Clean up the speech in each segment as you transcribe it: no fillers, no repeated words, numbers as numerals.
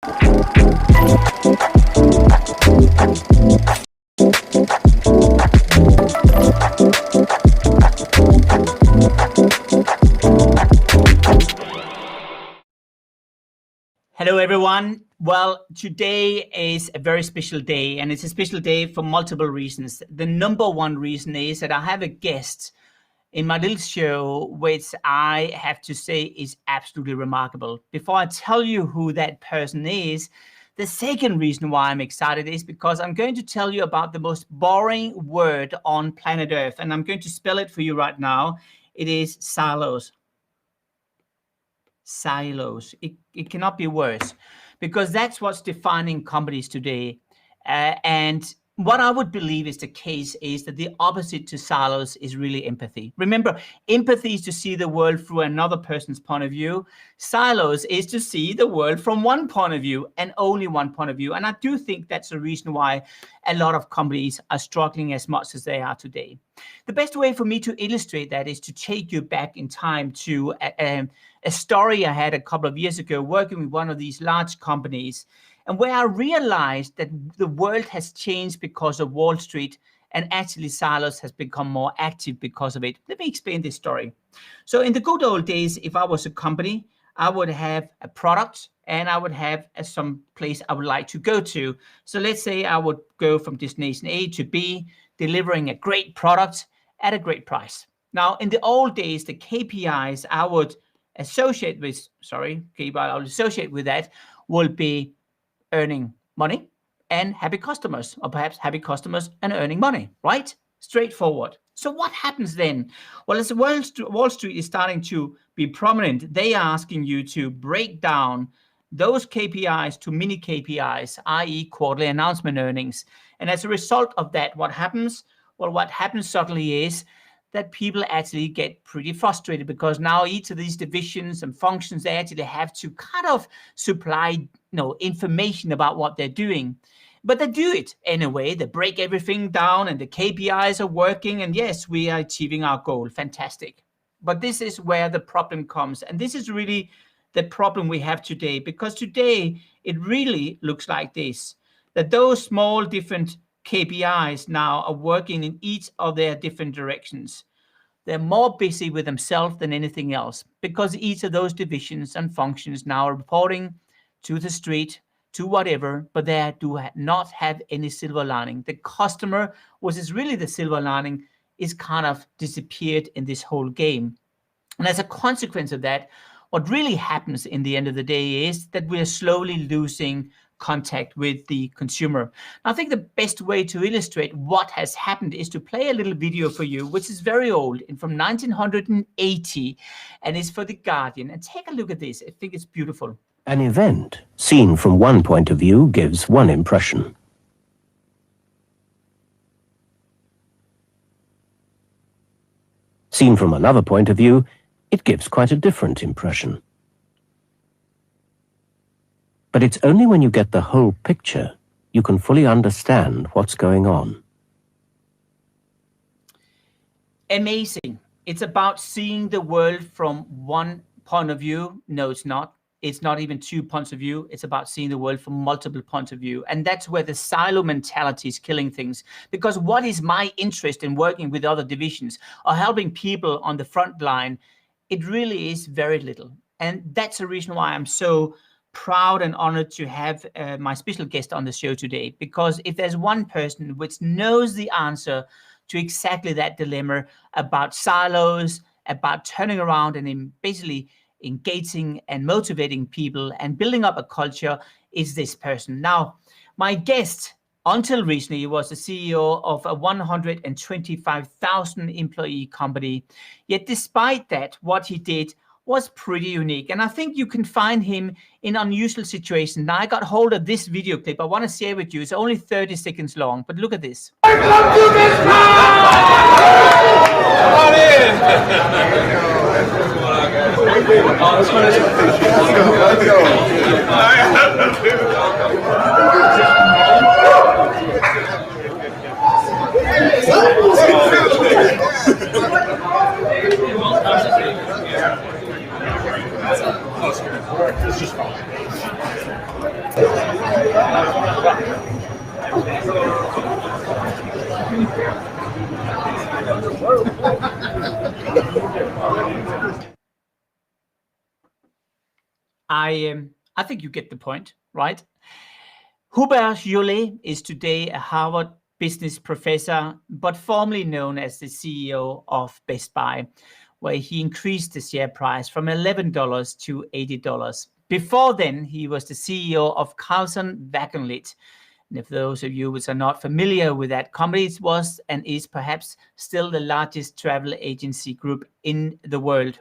Hello, everyone. Well, today is a very special day, and it's a special day for multiple reasons. The number one reason is that I have a guest in my little show, which I have to say is absolutely remarkable. Before I tell you who that person is, the second reason why I'm excited is because I'm going to tell you about the most boring word on planet Earth, and I'm going to spell it for you right now. It is silos. Silos. It cannot be worse, because that's what's defining companies today. And what I would believe is the case is that the opposite to silos is really empathy. Remember, empathy is to see the world through another person's point of view. Silos is to see the world from one point of view and only one point of view. And I do think that's the reason why a lot of companies are struggling as much as they are today. The best way for me to illustrate that is to take you back in time to a story I had a couple of years ago working with one of these large companies, and where I realized that the world has changed because of Wall Street, and actually silos has become more active because of it. Let me explain this story. So in the good old days, if I was a company, I would have a product and I would have some place I would like to go to. So let's say I would go from destination A to B, delivering a great product at a great price. Now, in the old days, the KPIs I would associate with, that will be earning money and happy customers, or perhaps happy customers and earning money, right? Straightforward. So what happens then? Well, as Wall Street is starting to be prominent, they are asking you to break down those KPIs to mini KPIs, i.e. quarterly announcement earnings. And as a result of that, what happens? Well, what happens suddenly is that people actually get pretty frustrated, because now each of these divisions and functions, they actually have to kind of supply information about what they're doing. But they do it anyway. They break everything down and the KPIs are working. And yes, we are achieving our goal. Fantastic. But this is where the problem comes. And this is really the problem we have today, because today it really looks like this, that those small different KPIs now are working in each of their different directions. They're more busy with themselves than anything else, because each of those divisions and functions now are reporting to the street, to whatever, but they do not have any silver lining. The customer, which is really the silver lining, is kind of disappeared in this whole game. And as a consequence of that, what really happens in the end of the day is that we are slowly losing contact with the consumer. I think the best way to illustrate what has happened is to play a little video for you, which is very old and from 1980, and is for The Guardian. And take a look at this. I think it's beautiful. An event seen from one point of view gives one impression. Seen from another point of view, it gives quite a different impression. But it's only when you get the whole picture you can fully understand what's going on. Amazing. It's about seeing the world from one point of view. No, it's not. It's not even two points of view. It's about seeing the world from multiple points of view. And that's where the silo mentality is killing things. Because what is my interest in working with other divisions or helping people on the front line? It really is very little. And that's the reason why I'm so proud and honored to have my special guest on the show today. Because if there's one person which knows the answer to exactly that dilemma about silos, about turning around and basically engaging and motivating people and building up a culture, is this person. Now, my guest until recently was the CEO of a 125,000 employee company. Yet despite that, what he did was pretty unique. And I think you can find him in unusual situations. Now, I got hold of this video clip. I want to share with you. It's only 30 seconds long, but look at this. I think you get the point, right? Hubert Joly is today a Harvard business professor, but formerly known as the CEO of Best Buy, where he increased the share price from $11 to $80. Before then, he was the CEO of Carlson Wagonlit. And if those of you which are not familiar with that company, it was and is perhaps still the largest travel agency group in the world.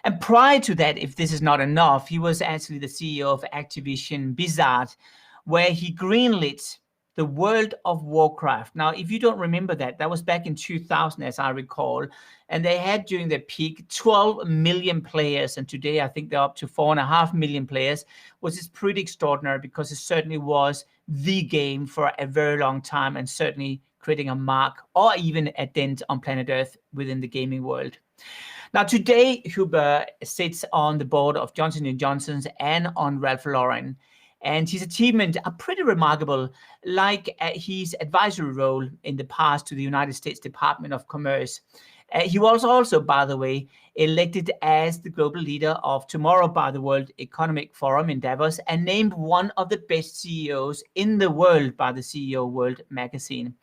And prior to that, if this is not enough, he was actually the CEO of Activision Blizzard, where he greenlit the World of Warcraft. Now, if you don't remember that, that was back in 2000, as I recall, and they had during their peak 12 million players, and today I think they're up to 4.5 million players, which is pretty extraordinary because it certainly was the game for a very long time and certainly creating a mark or even a dent on planet Earth within the gaming world. Now, today, Hubert sits on the board of Johnson & Johnson's and on Ralph Lauren. And his achievements are pretty remarkable, like his advisory role in the past to the United States Department of Commerce. He was also, by the way, elected as the global leader of Tomorrow by the World Economic Forum in Davos and named one of the best CEOs in the world by the CEO World magazine.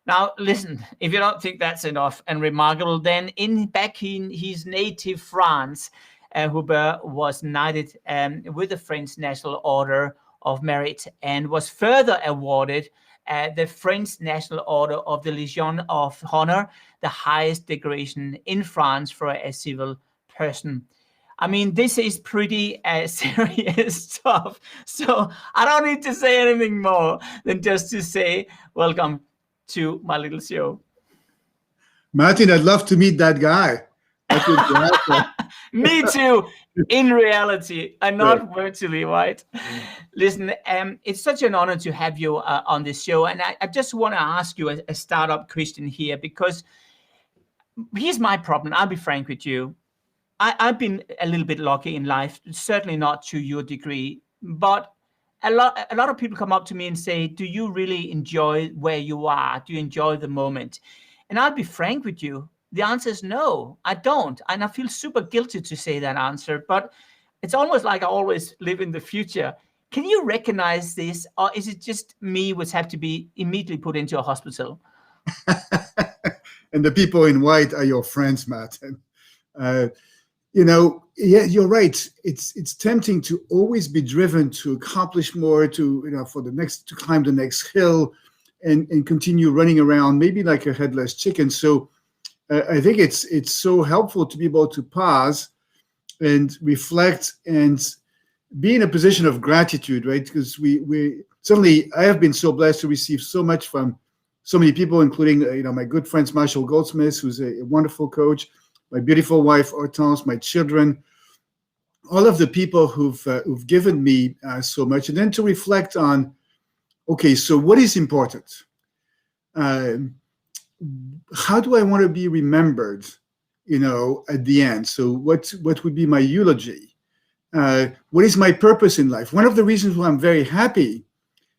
Now, listen, if you don't think that's enough and remarkable, then back in his native France, Hubert was knighted with the French National Order of Merit and was further awarded the French National Order of the Legion of Honor, the highest decoration in France for a civil person. I mean, this is pretty serious stuff. So I don't need to say anything more than just to say welcome to my little show. Martin, I'd love to meet that guy. Me too, in reality, and not virtually, right? Listen, it's such an honor to have you on this show. And I just want to ask you a startup question here, because here's my problem. I'll be frank with you. I've been a little bit lucky in life, certainly not to your degree, but a lot of people come up to me and say, do you really enjoy where you are? Do you enjoy the moment? And I'll be frank with you. The answer is no, I don't. And I feel super guilty to say that answer, but it's almost like I always live in the future. Can you recognize this? Or is it just me which have to be immediately put into a hospital? And the people in white are your friends, Martin. Yeah, you're right. It's tempting to always be driven to accomplish more, to climb the next hill and continue running around, maybe like a headless chicken. So I think it's so helpful to be able to pause and reflect and be in a position of gratitude, right? Because we certainly, I have been so blessed to receive so much from so many people, including my good friends Marshall Goldsmith, who's a wonderful coach, my beautiful wife Hortense, my children, all of the people who've given me so much, and then to reflect on, okay, so what is important? How do I want to be remembered, at the end? So what would be my eulogy? What is my purpose in life? One of the reasons why I'm very happy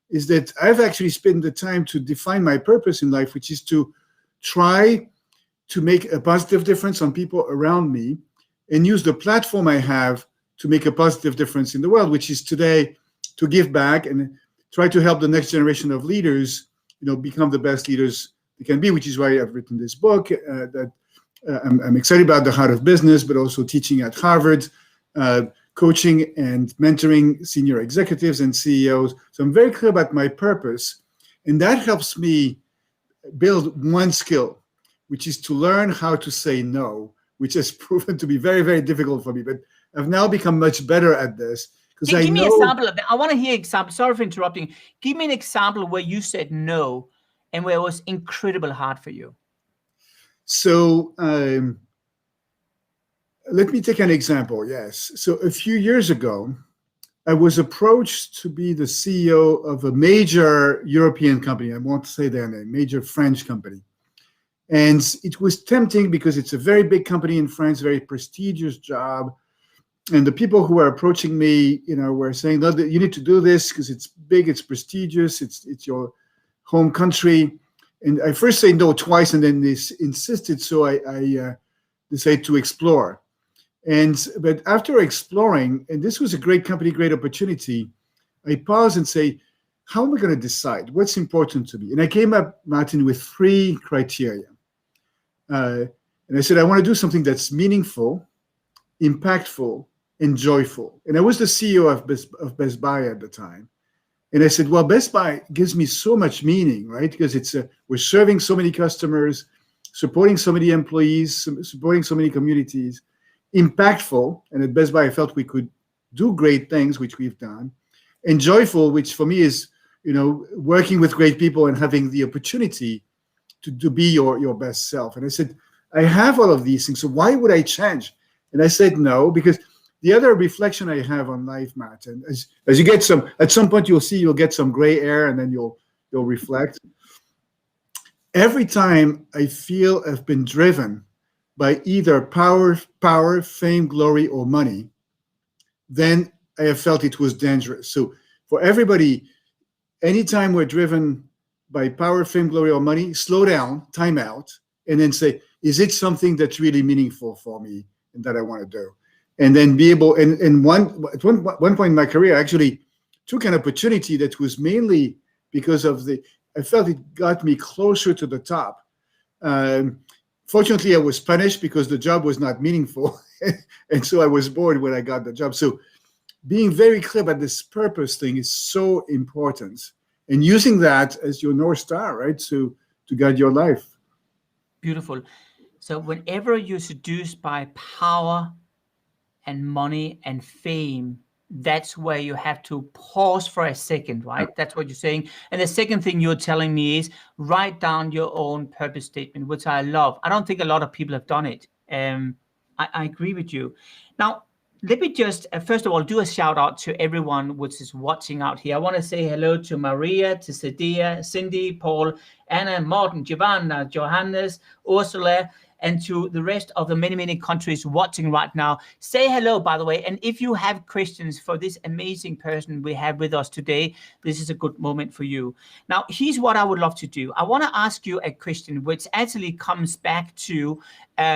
is that I've actually spent the time to define my purpose in life, which is to try to make a positive difference on people around me and use the platform I have to make a positive difference in the world, which is today to give back and try to help the next generation of leaders, become the best leaders they can be, which is why I've written this book that I'm excited about, The Heart of Business, but also teaching at Harvard, coaching and mentoring senior executives and CEOs. So I'm very clear about my purpose. And that helps me build one skill, which is to learn how to say no, which has proven to be very, very difficult for me. But I've now become much better at this. Give me an example of that. I want to hear an example. Sorry for interrupting. Give me an example where you said no and where it was incredibly hard for you. So let me take an example. Yes. So a few years ago, I was approached to be the CEO of a major European company. I won't say their name, major French company. And it was tempting because it's a very big company in France, very prestigious job. And the people who were approaching me, were saying, no, you need to do this because it's big, it's prestigious, it's your home country. And I first say no twice, and then they insisted, so I decided to explore. But after exploring, and this was a great company, great opportunity, I pause and say, how am I going to decide? What's important to me? And I came up, Martin, with 3 criteria. And I said, I want to do something that's meaningful, impactful, and joyful. And I was the CEO of Best Buy at the time. And I said, well, Best Buy gives me so much meaning, right? Because we're serving so many customers, supporting so many employees, supporting so many communities, impactful. And at Best Buy, I felt we could do great things, which we've done, and joyful, which for me is, working with great people and having the opportunity to be your best self. And I said, I have all of these things, so why would I change? And I said no, because the other reflection I have on life, Matt, and as you get at some point you'll get some gray hair, and then you'll reflect. Every time I feel I've been driven by either power, fame, glory, or money, then I have felt it was dangerous. So for everybody, anytime we're driven by power, fame, glory, or money, slow down, time out, and then say, is it something that's really meaningful for me and that I want to do? And then be able, at one point in my career, I actually took an opportunity that was mainly because I felt it got me closer to the top. Fortunately, I was punished because the job was not meaningful. And so I was bored when I got the job. So being very clear about this purpose thing is so important. And using that as your North Star, right? To guide your life. Beautiful. So whenever you're seduced by power and money and fame, that's where you have to pause for a second, right? That's what you're saying. And the second thing you're telling me is write down your own purpose statement, which I love. I don't think a lot of people have done it. I agree with you. Now, let me just, first of all, do a shout out to everyone which is watching out here. I want to say hello to Maria, to Sadia, Cindy, Paul, Anna, Morten, Giovanna, Johannes, Ursula, and to the rest of the many, many countries watching right now. Say hello, by the way. And if you have questions for this amazing person we have with us today, this is a good moment for you. Now, here's what I would love to do. I want to ask you a question which actually comes back to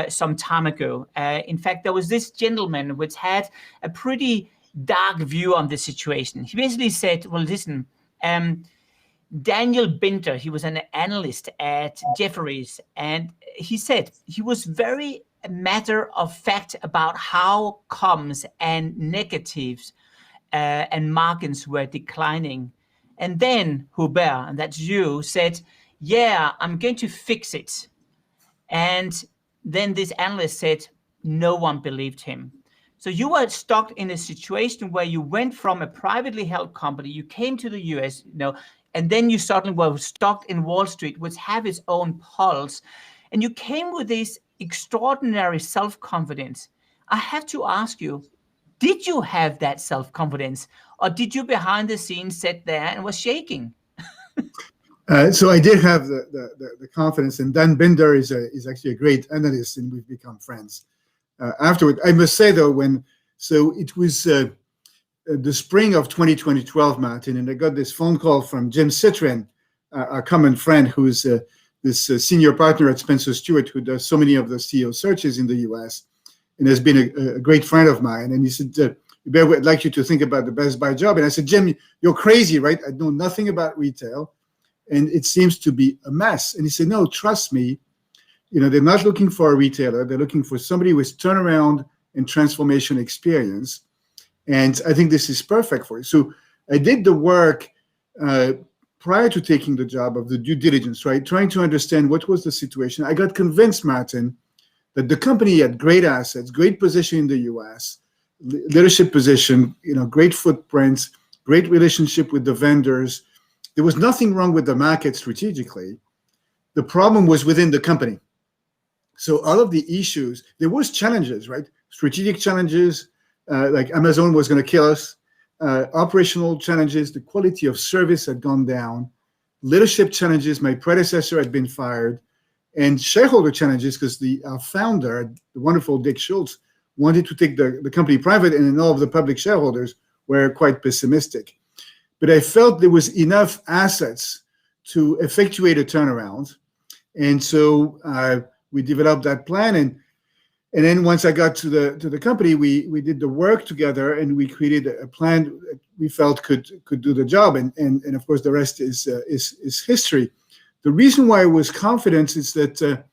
some time ago. In fact, there was this gentleman which had a pretty dark view on the situation. He basically said, well, listen, Daniel Binder, he was an analyst at Jefferies, and he said he was very matter of fact about how comms and negatives and margins were declining. And then Hubert, and that's you, said, yeah, I'm going to fix it. And then this analyst said, no one believed him. So you were stuck in a situation where you went from a privately held company, you came to the US, and then you suddenly were stuck in Wall Street, which have its own pulse. And you came with this extraordinary self-confidence. I have to ask you, did you have that self-confidence, or did you behind the scenes sit there and was shaking? So I did have the confidence, and Dan Binder is actually a great analyst, and we've become friends afterward. I must say though, it was the spring of 2012, Martin, and I got this phone call from Jim Citrin, our common friend, who's this senior partner at Spencer Stewart, who does so many of the CEO searches in the US, and has been a great friend of mine. And he said, I'd like you to think about the Best Buy job. And I said, Jim, you're crazy, right? I know nothing about retail, and it seems to be a mess. And he said, no, trust me. They're not looking for a retailer. They're looking for somebody with turnaround and transformation experience. And I think this is perfect for you. So I did the work prior to taking the job of the due diligence, right? Trying to understand what was the situation. I got convinced, Martin, that the company had great assets, great position in the US, leadership position, great footprints, great relationship with the vendors. There was nothing wrong with the market strategically. The problem was within the company. So all of the issues, there was challenges, right? Strategic challenges, like Amazon was going to kill us, operational challenges, the quality of service had gone down, leadership challenges, my predecessor had been fired, and shareholder challenges because our founder, the wonderful Dick Schultz, wanted to take the company private, and then all of the public shareholders were quite pessimistic. But I felt there was enough assets to effectuate a turnaround. And so we developed that plan. And then once I got to the company, we did the work together, and we created a plan that we felt could do the job. And of course, the rest is history. The reason why I was confident is that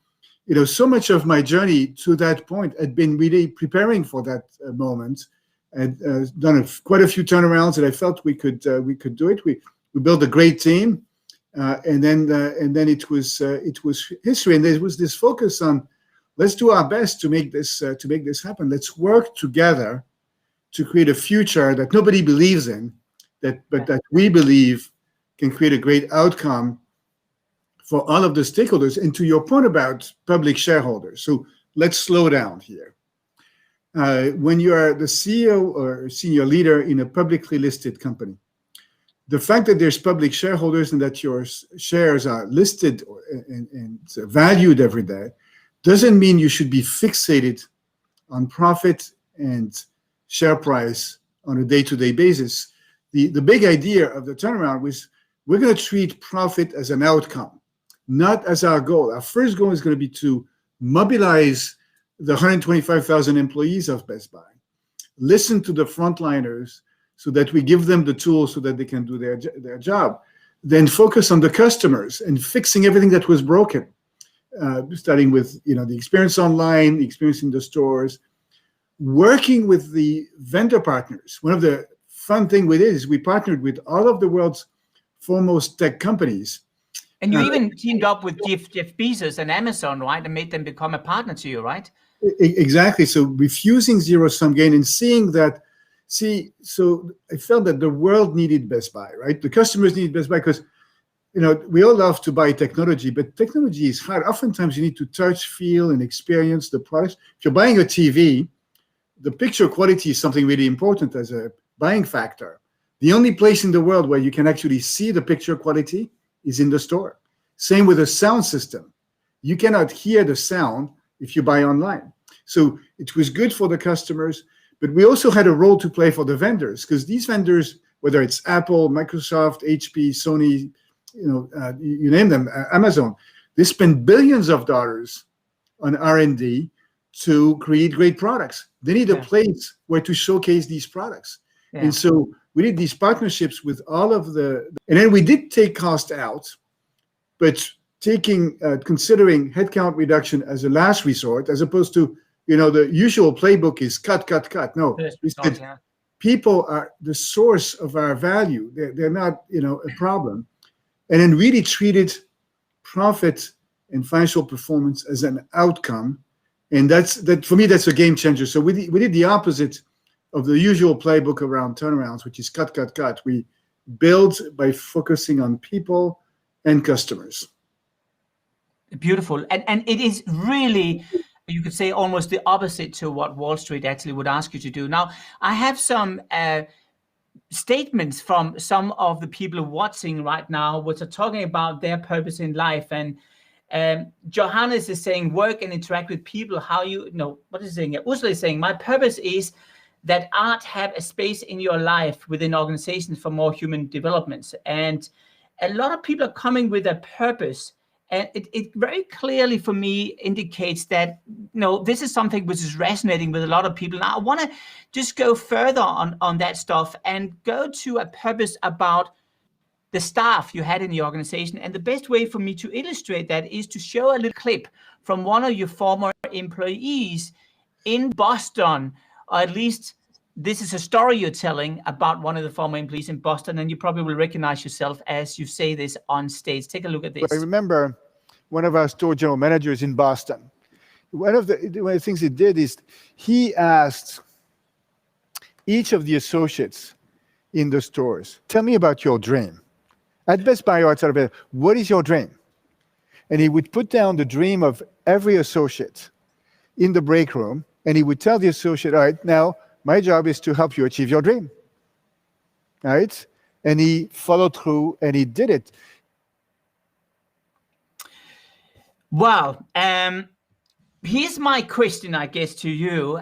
so much of my journey to that point had been really preparing for that moment. I'd done quite a few turnarounds, and I felt we could do it. We built a great team, and then it was history. And there was this focus on, let's do our best to make this happen. Let's work together to create a future that nobody believes in, but that we believe can create a great outcome for all of the stakeholders. And to your point about public shareholders, so let's slow down here. When you are the CEO or senior leader in a publicly listed company, the fact that there's public shareholders and that your shares are listed and valued every day doesn't mean you should be fixated on profit and share price on a day-to-day basis. The big idea of the turnaround was, we're going to treat profit as an outcome, not as our goal. Our first goal is going to be to mobilize the 125,000 employees of Best Buy, listen to the frontliners so that we give them the tools so that they can do their job, then focus on the customers and fixing everything that was broken, starting with the experience online, the experience in the stores, working with the vendor partners. One of the fun things with it is we partnered with all of the world's foremost tech companies. And you even teamed up with Jeff Bezos and Amazon, right? And made them become a partner to you, right? Exactly. So refusing zero-sum gain and seeing that, so I felt that the world needed Best Buy, right? The customers needed Best Buy because, we all love to buy technology, but technology is hard. Oftentimes you need to touch, feel, and experience the products. If you're buying a TV, the picture quality is something really important as a buying factor. The only place in the world where you can actually see the picture quality is in the store. Same with a sound system. You cannot hear the sound if you buy online. So it was good for the customers, but we also had a role to play for the vendors, because these vendors, whether it's Apple, Microsoft, HP, Sony, you name them, Amazon, they spend billions of dollars on R&D to create great products. They need a place where to showcase these products. Yeah. And so we did these partnerships with all of and then we did take cost out, but considering headcount reduction as a last resort, as opposed to, the usual playbook is cut. No, we said people are the source of our value. They're not, a problem. And then really treated profit and financial performance as an outcome. And that for me, that's a game changer. So we did the opposite of the usual playbook around turnarounds, which is cut. We build by focusing on people and customers. Beautiful. And it is really, you could say, almost the opposite to what Wall Street actually would ask you to do. Now, I have some statements from some of the people watching right now, which are talking about their purpose in life. And Johannes is saying, work and interact with people. What is he saying? Ursula is saying, my purpose is that art have a space in your life within organizations for more human developments. And a lot of people are coming with a purpose. And it very clearly for me indicates that, this is something which is resonating with a lot of people. Now, I want to just go further on that stuff and go to a purpose about the staff you had in the organization. And the best way for me to illustrate that is to show a little clip from one of your former employees in Boston, or at least this is a story you're telling about one of the former employees in Boston, and you probably will recognize yourself as you say this on stage. Take a look at this. I remember one of our store general managers in Boston. One of the things he did is he asked each of the associates in the stores, tell me about your dream. At Best Buy or outside of it, what is your dream? And he would put down the dream of every associate in the break room, and he would tell the associate, all right, now my job is to help you achieve your dream. All right? And he followed through and he did it. Wow. here's my question, I guess, to you.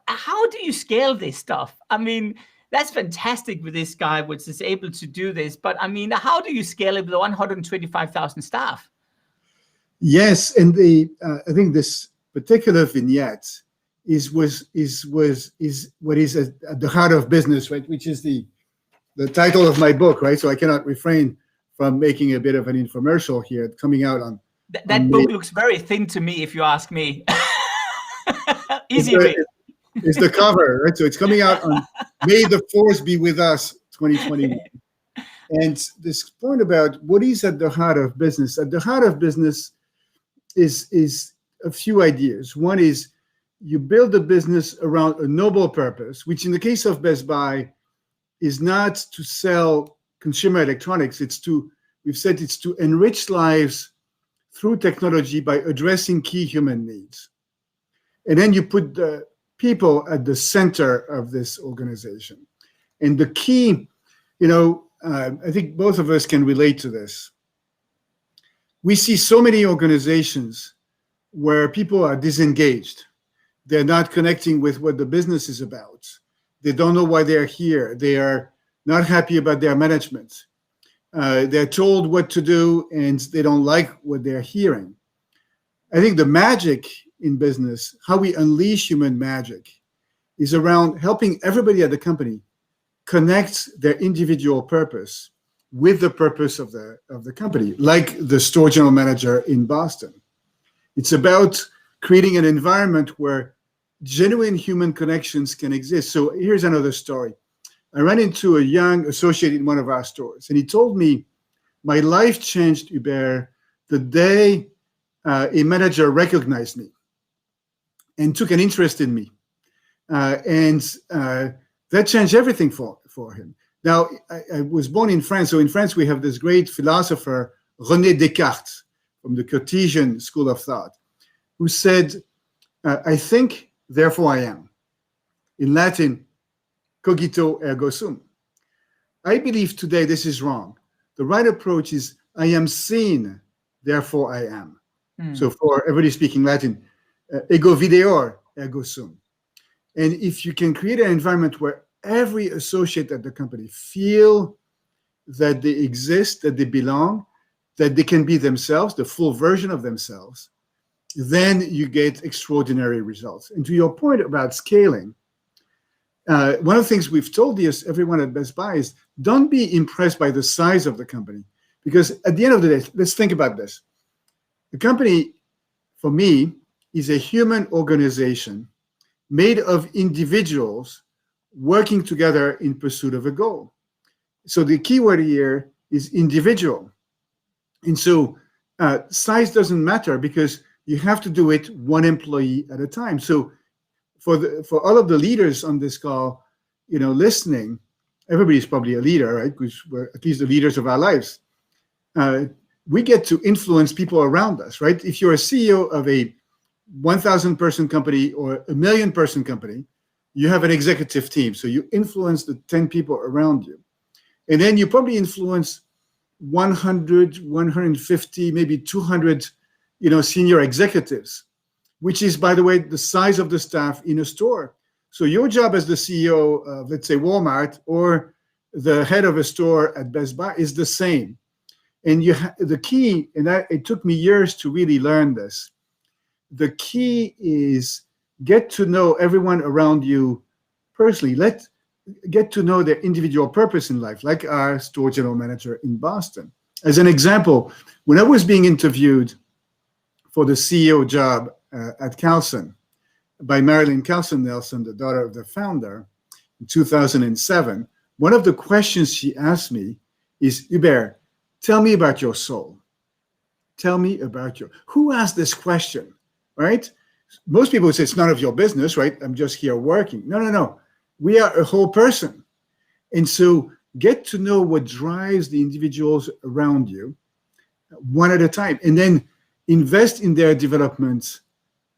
How do you scale this stuff? I mean, that's fantastic with this guy, which is able to do this. But I mean, how do you scale it with 125,000 staff? Yes, and I think this particular vignette is what is at the heart of business, right? Which is the title of my book, right? So I cannot refrain from making a bit of an infomercial here, coming out on. That book looks very thin to me, if you ask me. Easy read. It's the cover, right? So it's coming out on May the Force be with us, 2021. And this point about what is at the heart of business. At the heart of business is a few ideas. One is you build a business around a noble purpose, which in the case of Best Buy is not to sell consumer electronics. We've said it's to enrich lives through technology by addressing key human needs. And then you put the people at the center of this organization. And the key, I think both of us can relate to this. We see so many organizations where people are disengaged. They're not connecting with what the business is about. They don't know why they're here. They are not happy about their management. They're told what to do and they don't like what they're hearing. I think the magic in business, how we unleash human magic, is around helping everybody at the company connect their individual purpose with the purpose of the company, like the store general manager in Boston. It's about creating an environment where genuine human connections can exist. So here's another story. I ran into a young associate in one of our stores, and he told me, my life changed, Hubert, the day a manager recognized me and took an interest in me. And that changed everything for him. Now, I was born in France. So in France, we have this great philosopher, René Descartes, from the Cartesian school of thought, who said, I think, therefore I am. In Latin, cogito ergo sum. I believe today this is wrong. The right approach is, I am seen, therefore I am. So for everybody speaking Latin, ego videor ergo sum. And if you can create an environment where every associate at the company feel that they exist, that they belong, that they can be themselves, the full version of themselves, then you get extraordinary results. And to your point about scaling, one of the things we've told everyone at Best Buy is don't be impressed by the size of the company, because at the end of the day, let's think about this. The company, for me, is a human organization made of individuals working together in pursuit of a goal. So the key word here is individual. And so size doesn't matter because you have to do it one employee at a time. So for all of the leaders on this call, listening, everybody's probably a leader, right? Because we're at least the leaders of our lives. We get to influence people around us, right? If you're a CEO of a 1,000 person company or a 1 million person company, you have an executive team. So you influence the 10 people around you. And then you probably influence 100, 150, maybe 200, senior executives, which is, by the way, the size of the staff in a store. So your job as the CEO of, let's say, Walmart or the head of a store at Best Buy is the same. And the key, and it took me years to really learn this, the key is get to know everyone around you personally. Get to know their individual purpose in life, like our store general manager in Boston. As an example, when I was being interviewed for the CEO job at Carlson by Marilyn Carlson Nelson, the daughter of the founder, in 2007, one of the questions she asked me is, Hubert, tell me about your soul. Tell me about who asked this question, right? Most people say it's none of your business, right? I'm just here working. No. We are a whole person. And so get to know what drives the individuals around you one at a time, and then invest in their development,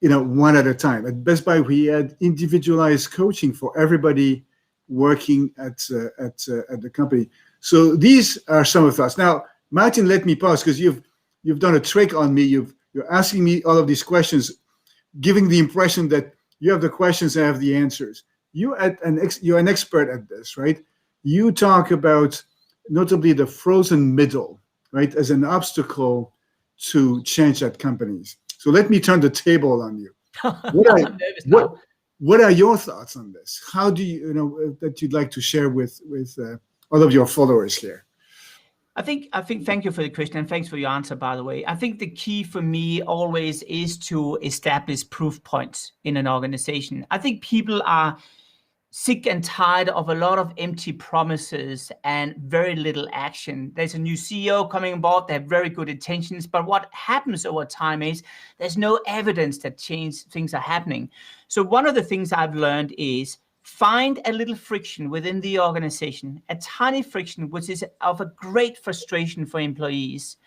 one at a time. At Best Buy, we had individualized coaching for everybody working at the company. So these are some of us. Now, Martin, let me pause because you've you've done a trick on me. You're asking me all of these questions, giving the impression that you have the questions and I have the answers. You're an expert at this, right? You talk about notably the frozen middle, right, as an obstacle to change at companies. So let me turn the table on you. What are your thoughts on this? How do you, that you'd like to share with all of your followers here? I think thank you for the question, and thanks for your answer, by the way. I think the key for me always is to establish proof points in an organization. I think people are sick and tired of a lot of empty promises and very little action. There's a new CEO coming on board, they have very good intentions, but what happens over time is there's no evidence that things are happening. So one of the things I've learned is find a little friction within the organization, a tiny friction, which is of a great frustration for employees,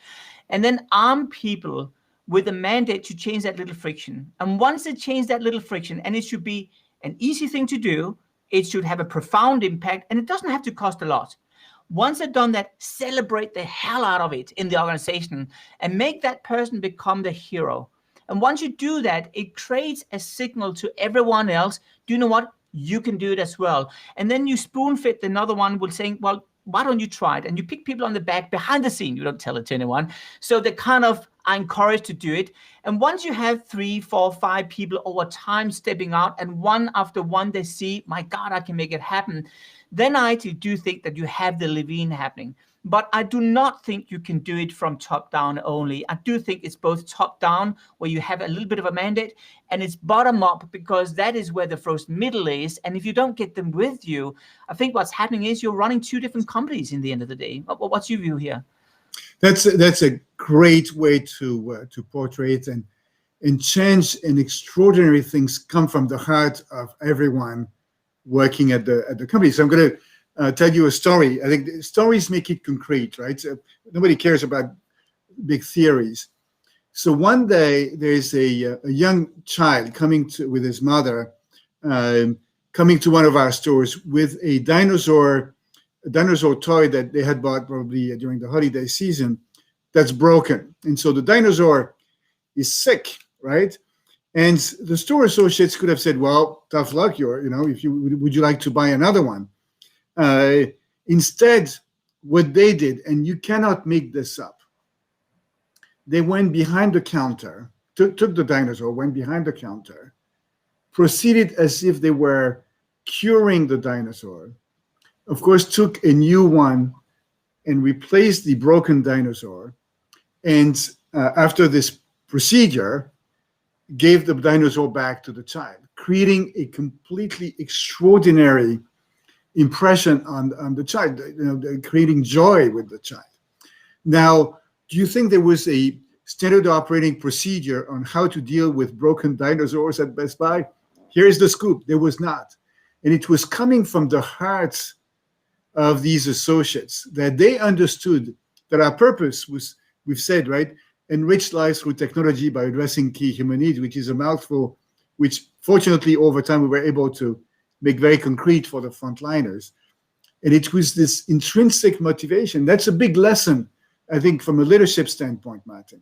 and then arm people with a mandate to change that little friction. And once they change that little friction, and it should be an easy thing to do, it should have a profound impact, and it doesn't have to cost a lot. Once they've done that, celebrate the hell out of it in the organization and make that person become the hero. And once you do that, it creates a signal to everyone else. Do you know what? You can do it as well. And then you spoon fit another one with saying, well, why don't you try it? And you pick people on the back behind the scene. You don't tell it to anyone. So they kind of are encouraged to do it. And once you have 3, 4, 5 people over time stepping out, and one after one they see, my God, I can make it happen, then I do think that you have the levine happening. But I do not think you can do it from top down only. I do think it's both top down, where you have a little bit of a mandate, and it's bottom up, because that is where the frozen middle is. And if you don't get them with you, I think what's happening is you're running 2 different companies in the end of the day. What's your view here? That's a great way to portray it, and change and extraordinary things come from the heart of everyone working at the company. So I'm going to tell you a story. I think stories make it concrete, right? So nobody cares about big theories. So one day there's a young child coming with his mother, coming to one of our stores with a dinosaur toy that they had bought probably during the holiday season that's broken. And so the dinosaur is sick, right? And the store associates could have said, well, tough luck, would you like to buy another one? Instead, what they did, and you cannot make this up, they went behind the counter, took the dinosaur, went behind the counter, proceeded as if they were curing the dinosaur, of course, took a new one and replaced the broken dinosaur, and after this procedure, gave the dinosaur back to the child, creating a completely extraordinary impression on the child, creating joy with the child. Now, do you think there was a standard operating procedure on how to deal with broken dinosaurs at Best Buy? Here's the scoop. There was not. And it was coming from the hearts of these associates, that they understood that our purpose was, we've said, right, enrich lives through technology by addressing key human needs, which is a mouthful, which fortunately over time we were able to make very concrete for the frontliners. And it was this intrinsic motivation. That's a big lesson, I think, from a leadership standpoint, Martin.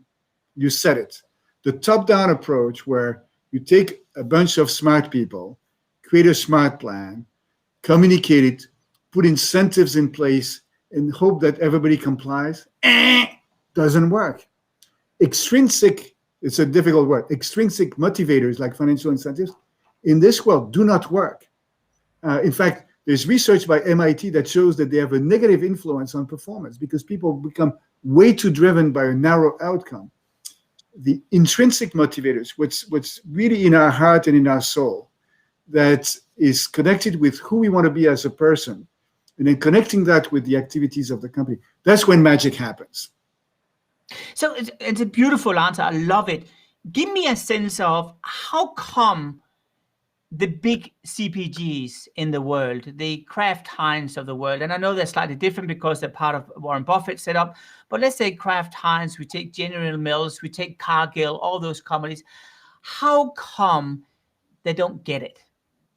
You said it. The top-down approach, where you take a bunch of smart people, create a smart plan, communicate it, put incentives in place, and hope that everybody complies, doesn't work. Extrinsic, it's a difficult word, extrinsic motivators like financial incentives in this world do not work. In fact, there's research by MIT that shows that they have a negative influence on performance because people become way too driven by a narrow outcome. The intrinsic motivators, what's really in our heart and in our soul, that is connected with who we want to be as a person, and then connecting that with the activities of the company, that's when magic happens. So it's a beautiful answer. I love it. Give me a sense of how come the big CPGs in the world, the Kraft Heinz of the world, and I know they're slightly different because they're part of Warren Buffett's setup, but let's say Kraft Heinz, we take General Mills, we take Cargill, all those companies. How come they don't get it?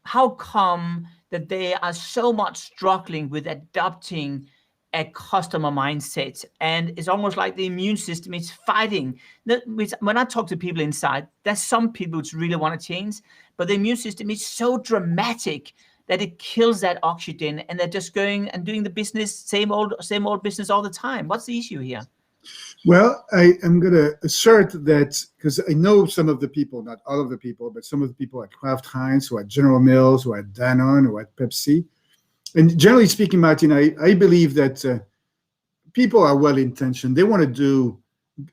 How come that they are so much struggling with adopting a customer mindset, and it's almost like the immune system is fighting. When I talk to people inside, there's some people who really want to change, but the immune system is so dramatic that it kills that oxygen, and they're just going and doing the business, same old business all the time. What's the issue here? Well, I am going to assert that, because I know some of the people, not all of the people, but some of the people at Kraft Heinz, or at General Mills, or at Danone, or at Pepsi. And generally speaking, Martin, I believe that people are well-intentioned.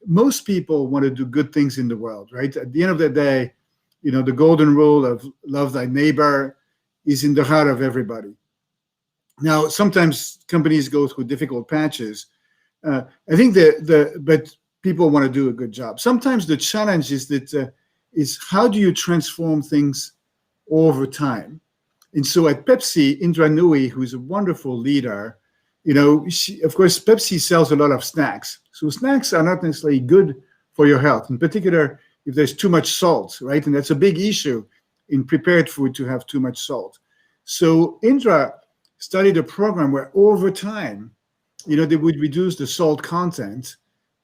Most people want to do good things in the world, right? At the end of the day, the golden rule of love thy neighbor is in the heart of everybody. Now, sometimes companies go through difficult patches. I think but people want to do a good job. Sometimes the challenge is how do you transform things over time? And so at Pepsi, Indra Nooyi, who's a wonderful leader, of course, Pepsi sells a lot of snacks. So snacks are not necessarily good for your health, in particular if there's too much salt, right? And that's a big issue in prepared food, to have too much salt. So Indra started a program where over time, they would reduce the salt content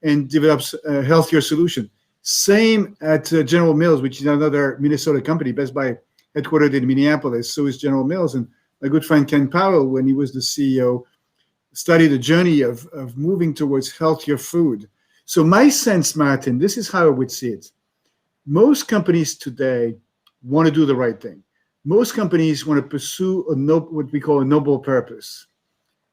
and develop a healthier solution. Same at General Mills, which is another Minnesota company, Best Buy, headquartered in Minneapolis. So is General Mills. And my good friend Ken Powell, when he was the CEO, studied the journey of moving towards healthier food. So my sense, Martin, this is how I would see it. Most companies today want to do the right thing. Most companies want to pursue what we call a noble purpose,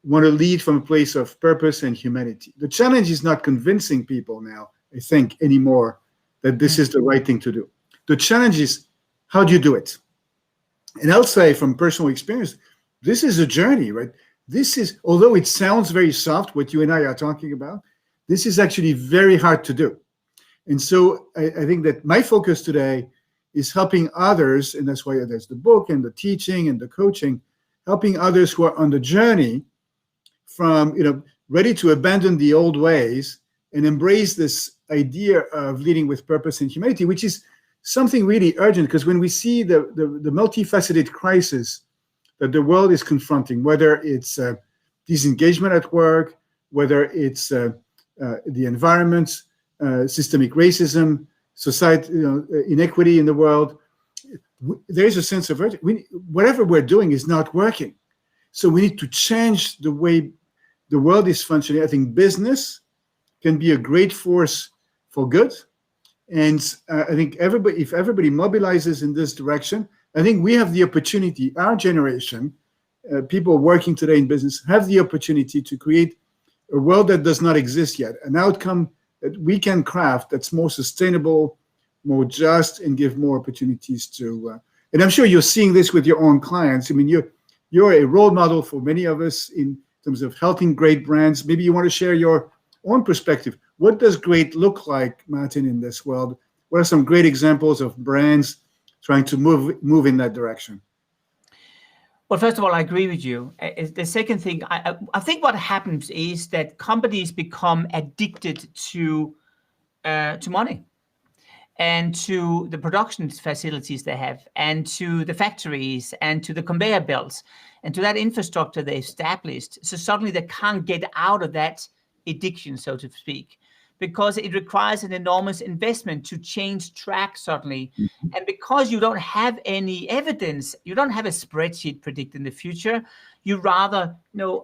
want to lead from a place of purpose and humanity. The challenge is not convincing people now, I think, anymore, that this is the right thing to do. The challenge is, how do you do it? And I'll say from personal experience, this is a journey, right? This is, although it sounds very soft, what you and I are talking about, this is actually very hard to do. And so I think that my focus today is helping others, and that's why there's the book and the teaching and the coaching, helping others who are on the journey from, ready to abandon the old ways and embrace this idea of leading with purpose and humanity, which is something really urgent, because when we see the multifaceted crisis that the world is confronting, whether it's disengagement at work, whether it's the environment, systemic racism, society, inequity in the world, there is a sense of urgency. Whatever we're doing is not working. So we need to change the way the world is functioning. I think business can be a great force for good. And I think if everybody mobilizes in this direction, I think we have the opportunity, our generation, people working today in business, have the opportunity to create a world that does not exist yet, an outcome that we can craft that's more sustainable, more just, and give more opportunities to. And I'm sure you're seeing this with your own clients. I mean, you're a role model for many of us in terms of helping great brands. Maybe you want to share your own perspective. What does great look like, Martin, in this world? What are some great examples of brands trying to move in that direction? Well, first of all, I agree with you. The second thing, I think what happens is that companies become addicted to money and to the production facilities they have, and to the factories, and to the conveyor belts, and to that infrastructure they established. So suddenly they can't get out of that addiction, so to speak, because it requires an enormous investment to change track suddenly. Mm-hmm. And because you don't have any evidence, you don't have a spreadsheet predicting the future, you rather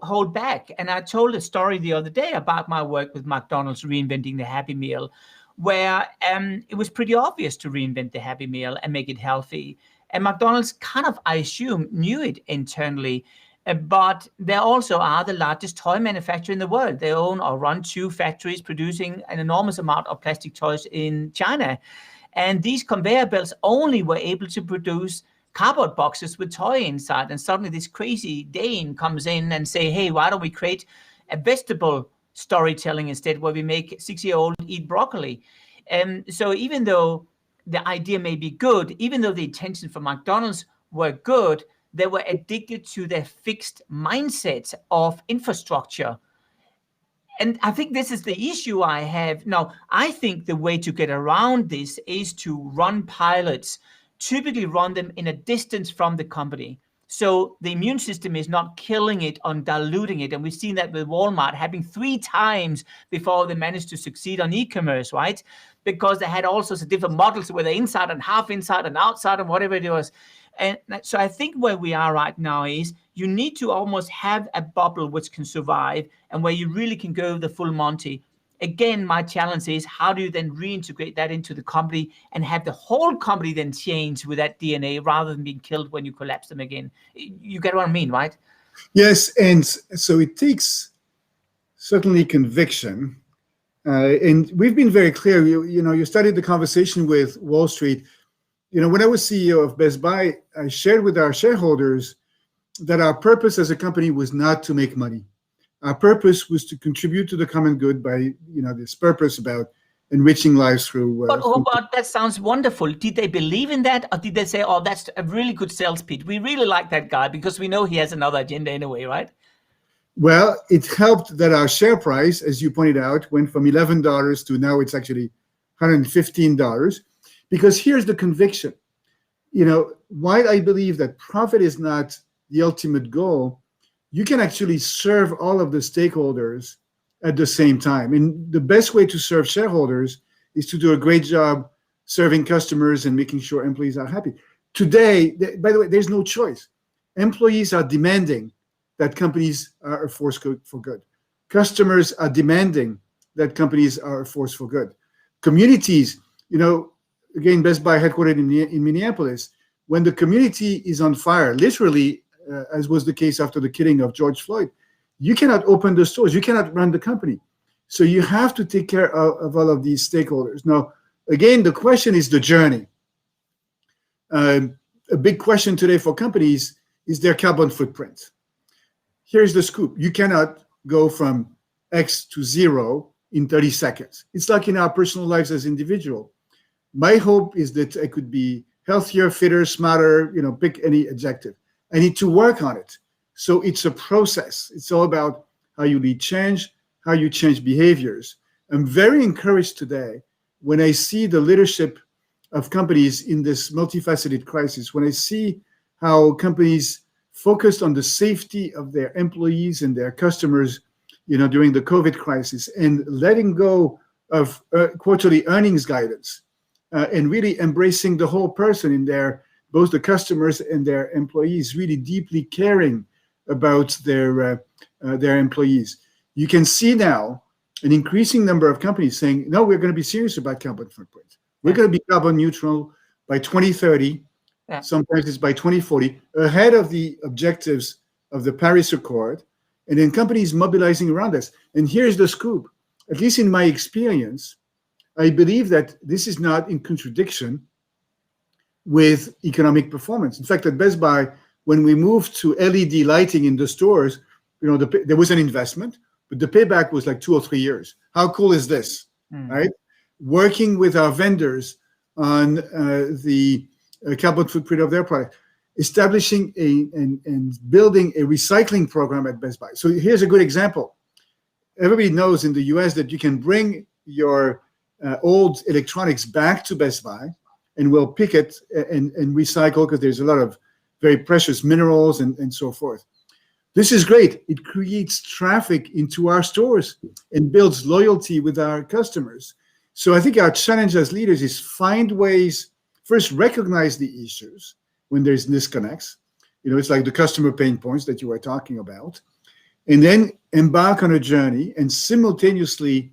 hold back. And I told a story the other day about my work with McDonald's reinventing the Happy Meal, where it was pretty obvious to reinvent the Happy Meal and make it healthy. And McDonald's kind of, I assume, knew it internally. But they also are the largest toy manufacturer in the world. They own or run 2 factories producing an enormous amount of plastic toys in China. And these conveyor belts only were able to produce cardboard boxes with toy inside. And suddenly this crazy Dane comes in and say, hey, why don't we create a vegetable storytelling instead, where we make 6-year-old eat broccoli? So even though the idea may be good, even though the intentions for McDonald's were good, they were addicted to their fixed mindset of infrastructure. And I think this is the issue I have. Now, I think the way to get around this is to run pilots, typically run them in a distance from the company. So the immune system is not killing it or diluting it. And we've seen that with Walmart happening 3 times before they managed to succeed on e-commerce, right? Because they had all sorts of different models where they're inside and half inside and outside and whatever it was. And so I think where we are right now is you need to almost have a bubble which can survive and where you really can go the full Monty. Again, my challenge is how do you then reintegrate that into the company and have the whole company then change with that DNA rather than being killed when you collapse them again? You get what I mean, right? Yes, and so it takes certainly conviction. And we've been very clear. You started the conversation with Wall Street. When I was CEO of Best Buy, I shared with our shareholders that our purpose as a company was not to make money. Our purpose was to contribute to the common good by, this purpose about enriching lives through. But that sounds wonderful. Did they believe in that, or did they say, "Oh, that's a really good sales pitch. We really like that guy because we know he has another agenda anyway," right? Well, it helped that our share price, as you pointed out, went from $11 to now it's actually $115. Because here's the conviction. While I believe that profit is not the ultimate goal, you can actually serve all of the stakeholders at the same time. And the best way to serve shareholders is to do a great job serving customers and making sure employees are happy. Today, by the way, there's no choice. Employees are demanding that companies are a force for good. Customers are demanding that companies are a force for good. Communities, again, Best Buy headquartered in Minneapolis, when the community is on fire, literally, as was the case after the killing of George Floyd, you cannot open the stores, you cannot run the company. So you have to take care of all of these stakeholders. Now, again, the question is the journey. A big question today for companies is their carbon footprint. Here's the scoop. You cannot go from X to 0 in 30 seconds. It's like in our personal lives as individuals. My hope is that I could be healthier, fitter, smarter, pick any adjective. I need to work on it. So it's a process. It's all about how you lead change, how you change behaviors. I'm very encouraged today when I see the leadership of companies in this multifaceted crisis, when I see how companies focused on the safety of their employees and their customers, during the COVID crisis, and letting go of quarterly earnings guidance, and really embracing the whole person in both the customers and their employees, really deeply caring about their employees. You can see now an increasing number of companies saying, no, we're going to be serious about carbon footprint. We're going to be carbon neutral by 2030. Yeah. Sometimes it's by 2040, ahead of the objectives of the Paris Accord, and then companies mobilizing around us. And here's the scoop. At least in my experience, I believe that this is not in contradiction with economic performance. In fact, at Best Buy, when we moved to LED lighting in the stores, there was an investment, but the payback was like 2 or 3 years. How cool is this, right? Working with our vendors on the carbon footprint of their product, establishing and building a recycling program at Best Buy. So here's a good example. Everybody knows in the US that you can bring your old electronics back to Best Buy and we'll pick it and recycle because there's a lot of very precious minerals and so forth. This is great. It creates traffic into our stores and builds loyalty with our customers. So I think our challenge as leaders is find ways, first recognize the issues when there's disconnects. It's like the customer pain points that you were talking about. And then embark on a journey and simultaneously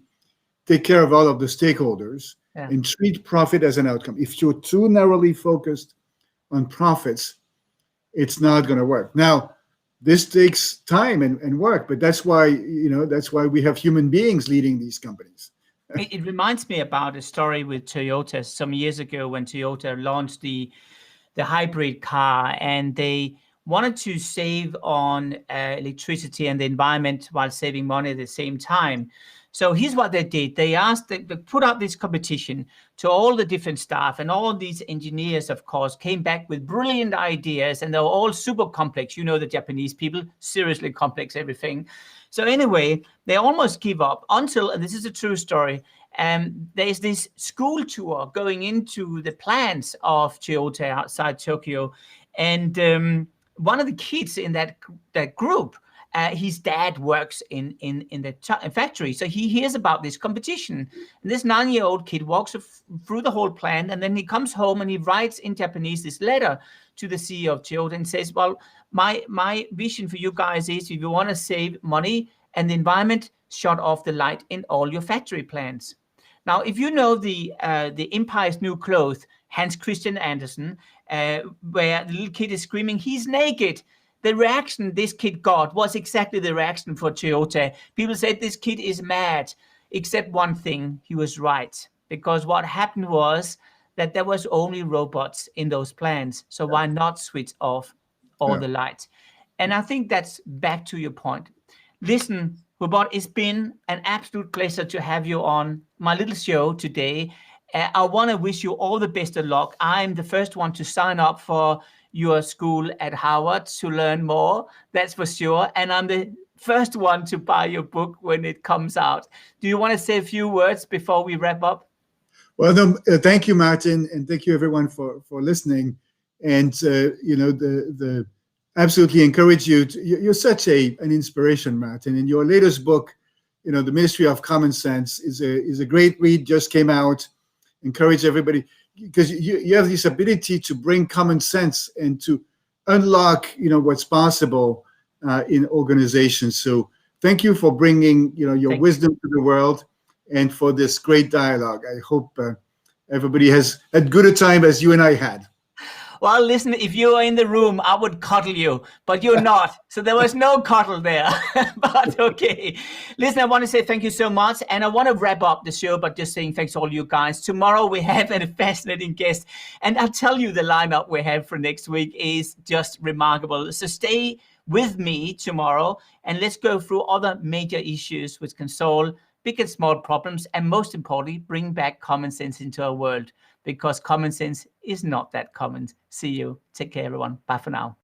take care of all of the stakeholders and treat profit as an outcome. If you're too narrowly focused on profits, it's not going to work. Now, this takes time and work, but that's why we have human beings leading these companies. It reminds me about a story with Toyota some years ago when Toyota launched the hybrid car, and they wanted to save on electricity and the environment while saving money at the same time. So here's what they did. They put out this competition to all the different staff, and all these engineers, of course, came back with brilliant ideas, and they were all super complex. The Japanese people, seriously complex everything. So anyway, they almost give up until, and this is a true story, there's this school tour going into the plants of Toyota outside Tokyo. And one of the kids in that group, his dad works in the factory, so he hears about this competition. And this 9-year-old kid walks through the whole plant, and then he comes home and he writes in Japanese this letter to the CEO of Toyota and says, "Well, my vision for you guys is, if you want to save money and the environment, shut off the light in all your factory plants." Now, if you know the Empire's New Clothes, Hans Christian Andersen, where the little kid is screaming, "He's naked," the reaction this kid got was exactly the reaction for Toyota. People said this kid is mad, except one thing, he was right. Because what happened was that there was only robots in those plants. So why not switch off all the lights? And I think that's back to your point. Listen, Hubert, it's been an absolute pleasure to have you on my little show today. I want to wish you all the best of luck. I'm the first one to sign up for your school at Harvard to learn more, that's for sure. And I'm the first one to buy your book when it comes out. Do you want to say a few words before we wrap up? Well, no, thank you, Martin, and thank you everyone for listening. And the absolutely encourage you. You're such an inspiration, Martin. And your latest book, The Ministry of Common Sense, is a great read. Just came out. Encourage everybody, because you have this ability to bring common sense and to unlock what's possible in organizations. So thank you for bringing your wisdom to the world, and for this great dialogue. I hope everybody has as good a time as you and I had. Well, listen, if you were in the room, I would cuddle you, but you're not. So there was no cuddle there, but okay. Listen, I want to say thank you so much. And I want to wrap up the show by just saying thanks to all you guys. Tomorrow we have a fascinating guest. And I'll tell you, the lineup we have for next week is just remarkable. So stay with me tomorrow and let's go through other major issues which can solve big and small problems. And most importantly, bring back common sense into our world, because common sense is not that common. See you. Take care, everyone. Bye for now.